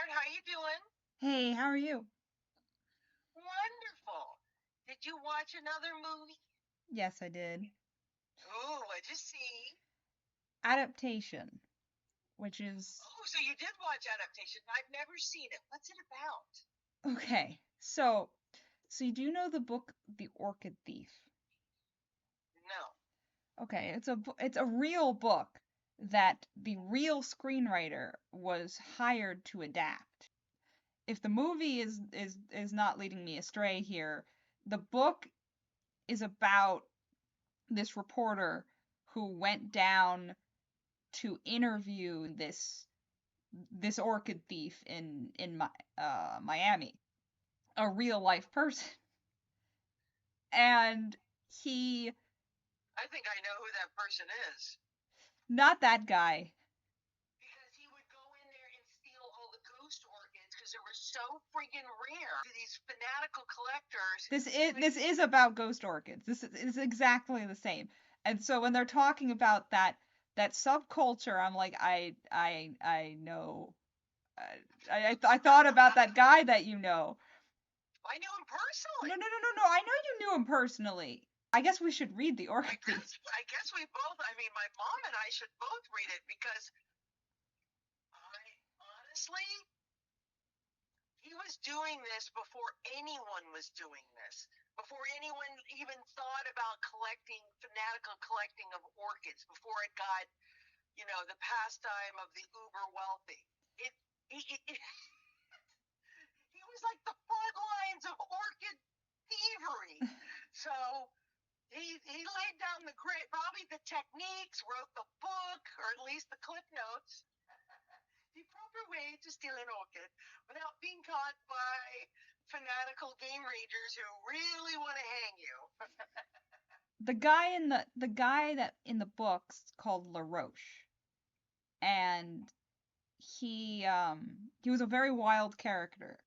sweetheart. How you doing? Hey, how are you? Wonderful. Did you watch another movie? Yes, I did. Ooh, what'd you see? Adaptation, which is Oh, so you did watch Adaptation. I've never seen it. What's it about? okay. So you do know the book The Orchid Thief? No. Okay, it's a real book that the real screenwriter was hired to adapt. If the movie is not leading me astray here, the book is about this reporter who went down to interview this orchid thief in Miami, a real life person, and he I think I know who that person is. not that guy. Because he would go in there and steal all the ghost orchids because they were so freaking rare. These fanatical collectors. This is about ghost orchids. This is exactly the same. And so when they're talking about that subculture, I'm like, I know. I thought about that guy that you know. I knew him No, personally. no, no, no, no. I know you knew him personally. I guess we should read the I Orchid Thief. guess I guess we both. I mean, my mom and I should both read it because I honestly he was doing this before anyone was doing this. Before anyone even thought about fanatical collecting of orchids, before it got, the pastime of the uber wealthy. It, it he was like the front lines of orchid thievery. So he laid down probably the techniques, wrote the book, or at least the clip notes, the proper way to steal an orchid without being caught by fanatical game rangers who really want to hang you. The guy that in the books called LaRoche, and he was a very wild character.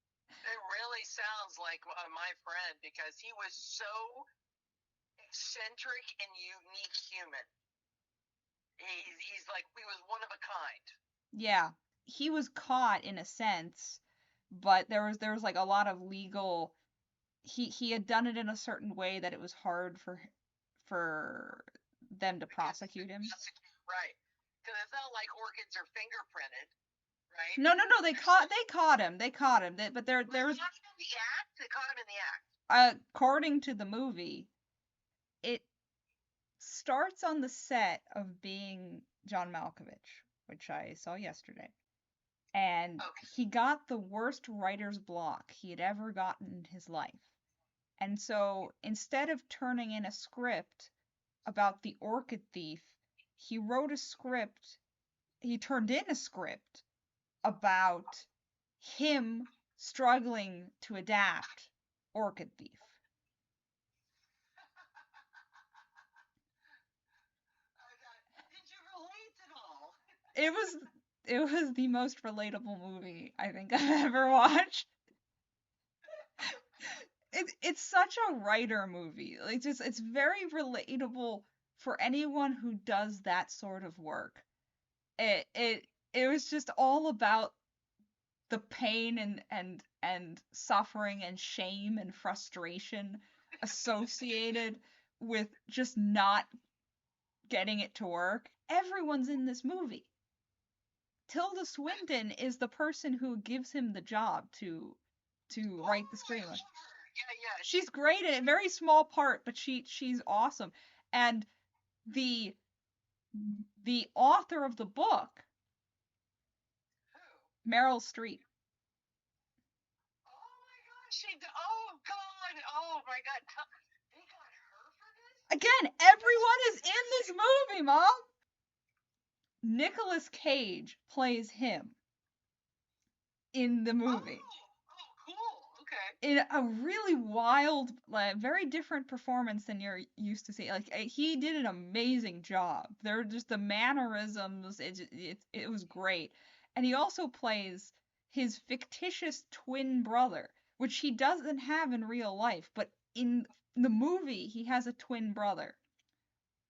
It really sounds like my friend because he was so eccentric and unique human. He's like, he was one of a kind. Yeah, he was caught in a sense, but there was like a lot of legal. He had done it in a certain way that it was hard for them to prosecute him. Right. Because it's not like orchids are fingerprinted, right? No, no, no. They caught him. They caught him. But there was, They caught him in the act. They caught him in the act. according to the movie, it starts on the set of Being John Malkovich, which I saw yesterday. And Okay. he got the worst writer's block he had ever gotten in his life. And so instead of turning in a script about the orchid thief, he wrote a script, he turned in a script about him struggling to adapt Orchid Thief. Did you relate at all? It was it was the most relatable movie I think I've ever watched. It's such a writer movie. Like just it's very relatable for anyone who does that sort of work. It was just all about the pain and suffering and shame and frustration associated with just not getting it to work. Everyone's in this movie. Tilda Swinton is the person who gives him the job to Oh, write the I screenplay. love her. Yeah, yeah. She's great in a very small part, but she's awesome. And the the author of the book, Who? Meryl Streep. Oh my gosh. Oh God. Oh my God. They got her for this? Again, That's everyone is in this fantastic. movie, Mom. Nicolas Cage plays him in the movie Oh, cool. Okay. in a really wild, like, very different performance than you're used to seeing. Like he did an amazing job. They're just the mannerisms. It was great, and he also plays his fictitious twin brother, which he doesn't have in real life, but in the movie he has a twin brother,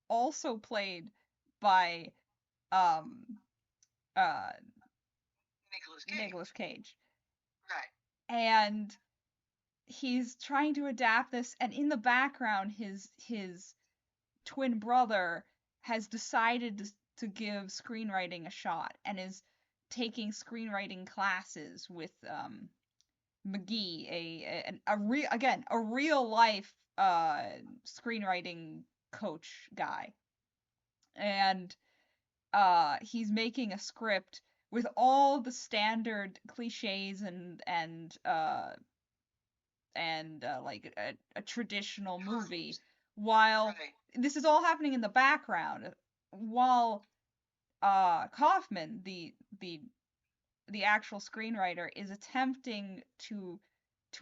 also played by um uh Nicolas Cage. Right. And he's trying to adapt this, and in the background his twin brother has decided to give screenwriting a shot and is taking screenwriting classes with McGee, a real life screenwriting coach guy, and he's making a script with all the standard cliches and like a traditional movie, while Right. this is all happening in the background, while Kaufman, the actual screenwriter, is attempting to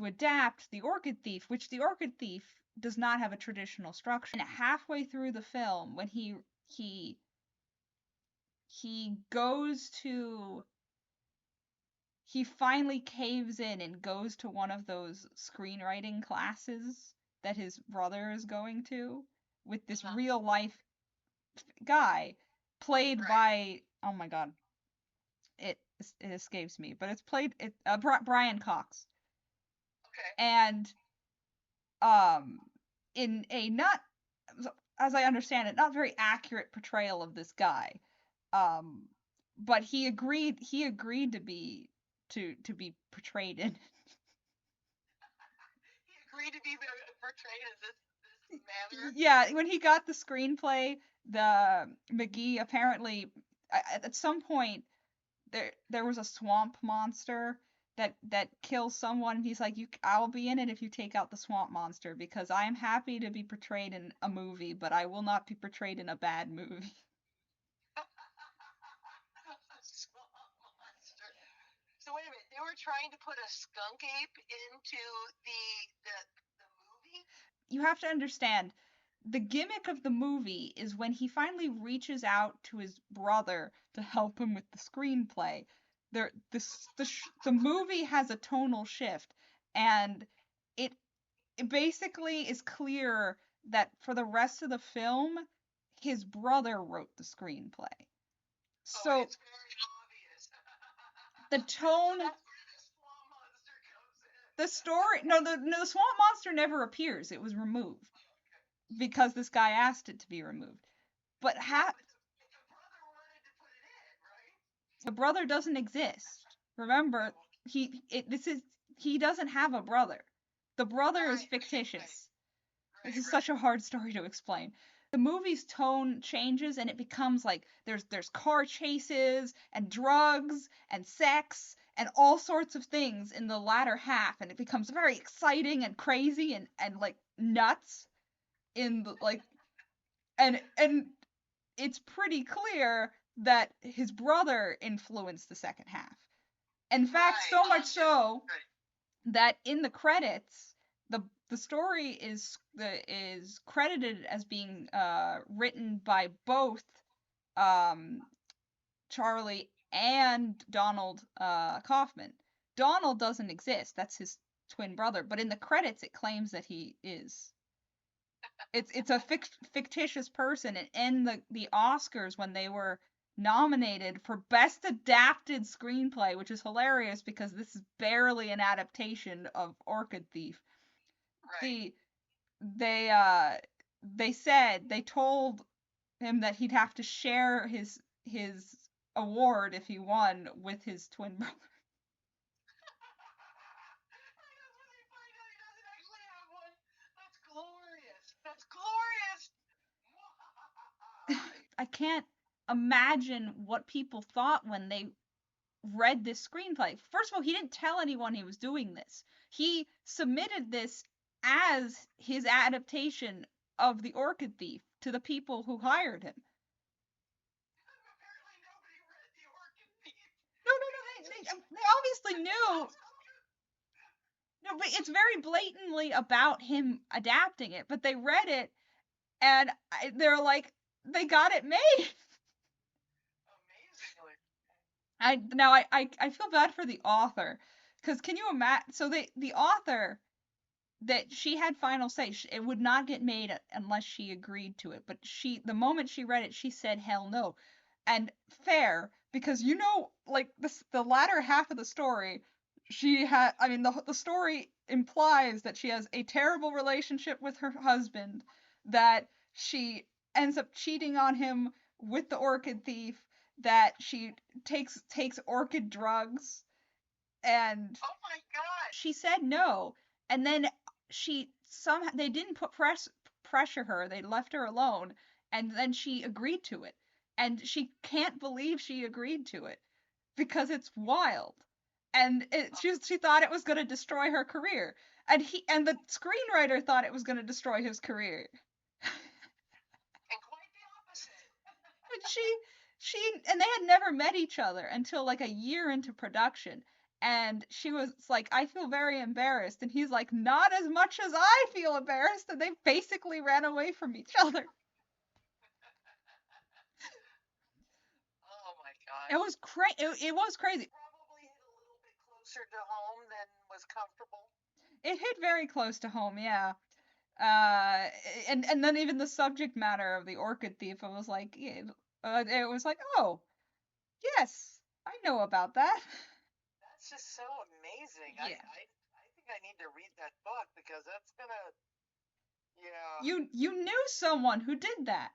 adapt The Orchid Thief, which The Orchid Thief does not have a traditional structure. And halfway through the film, when he he goes to he finally caves in and goes to one of those screenwriting classes that his brother is going to with this Uh-huh. real life guy played Right. by, oh my god, it escapes me, but it's played Brian Cox. Okay. And in a not, as I understand it, not very accurate portrayal of this guy. Um but he agreed to be portrayed in. He agreed to be portrayed as this manner. Yeah, when he got the screenplay, the McGee apparently at some point there was a swamp monster that kills someone, and he's like, "You, I'll be in it if you take out the swamp monster, because I am happy to be portrayed in a movie, but I will not be portrayed in a bad movie." Monster. So wait a minute. They were trying to put a skunk ape into the the the movie. You have to understand, the gimmick of the movie is when he finally reaches out to his brother to help him with the screenplay. The movie has a tonal shift, and it it basically is clear that for the rest of the film, his brother wrote the screenplay. Oh, So it's very obvious. the So tone, that's where the swamp monster comes in. the story, no, the swamp monster never appears. It was removed because this guy asked it to be removed. But Yeah, but the brother wanted to put it in, right? the brother doesn't exist. Remember, Oh, he doesn't have a brother. The brother is right, right, fictitious. This right, is such right. a hard story to explain. The movie's tone changes, and it becomes like there's car chases and drugs and sex and all sorts of things in the latter half, and it becomes very exciting and crazy and like nuts in the like and it's pretty clear that his brother influenced the second half. In fact, Right. so much Yeah. so Right. that in the credits, the story is credited as being written by both um, Charlie and Donald Kaufman. Donald doesn't exist; that's his twin brother. But in the credits, it claims that he is. It's a fictitious person, and in the Oscars, when they were nominated for best adapted screenplay, which is hilarious because this is barely an adaptation of Orchid Thief. Right. The they told him that he'd have to share his award if he won with his twin brother. That's when they find out he doesn't actually have one. That's glorious. That's glorious. I can't imagine what people thought when they read this screenplay. First of all, he didn't tell anyone he was doing this. He submitted this as his adaptation of The Orchid Thief to the people who hired him. Apparently nobody read the Orchid Thief. No, no, no. They obviously knew. No, but it's very blatantly about him adapting it. But they read it, and they're like, they got it made. Amazingly. I feel bad for the author, because can you imagine? So the author, that she had final say. It would not get made unless she agreed to it. But the moment she read it, she said hell no. And fair, because like the latter half of the story, I mean the story implies that she has a terrible relationship with her husband, that she ends up cheating on him with the orchid thief, that she takes orchid drugs, and Oh my God. she said no. And then somehow they didn't pressure her. They left her alone, and then she agreed to it. And she can't believe she agreed to it because it's wild. And she thought it was going to destroy her career. And the screenwriter thought it was going to destroy his career. And quite the opposite. And and they had never met each other until like a year into production. And she was like, I feel very embarrassed. And he's like, not as much as I feel embarrassed. And they basically ran away from each other. Oh my It gosh. was it was crazy. Probably hit a little bit closer to home than was comfortable. It hit very close to home, yeah. And then even the subject matter of the orchid thief, I was like, it was like, oh yes, I know about that. That's just so amazing. Yeah. I think I need to read that book because that's gonna, yeah. You knew someone who did that.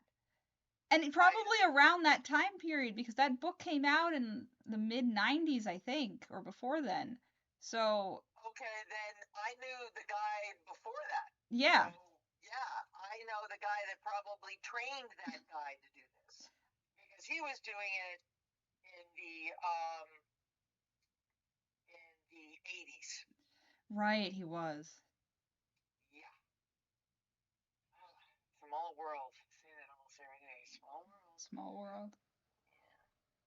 And I probably around that time period, because that book came out in the mid 90s, I think, or before then. So, okay, then I knew the guy before that. So yeah, yeah, I know the guy that probably trained that guy to do this because he was doing it in the 80s. right, he was. Yeah. Oh, small world. Say that almost every day. Small world. Small world.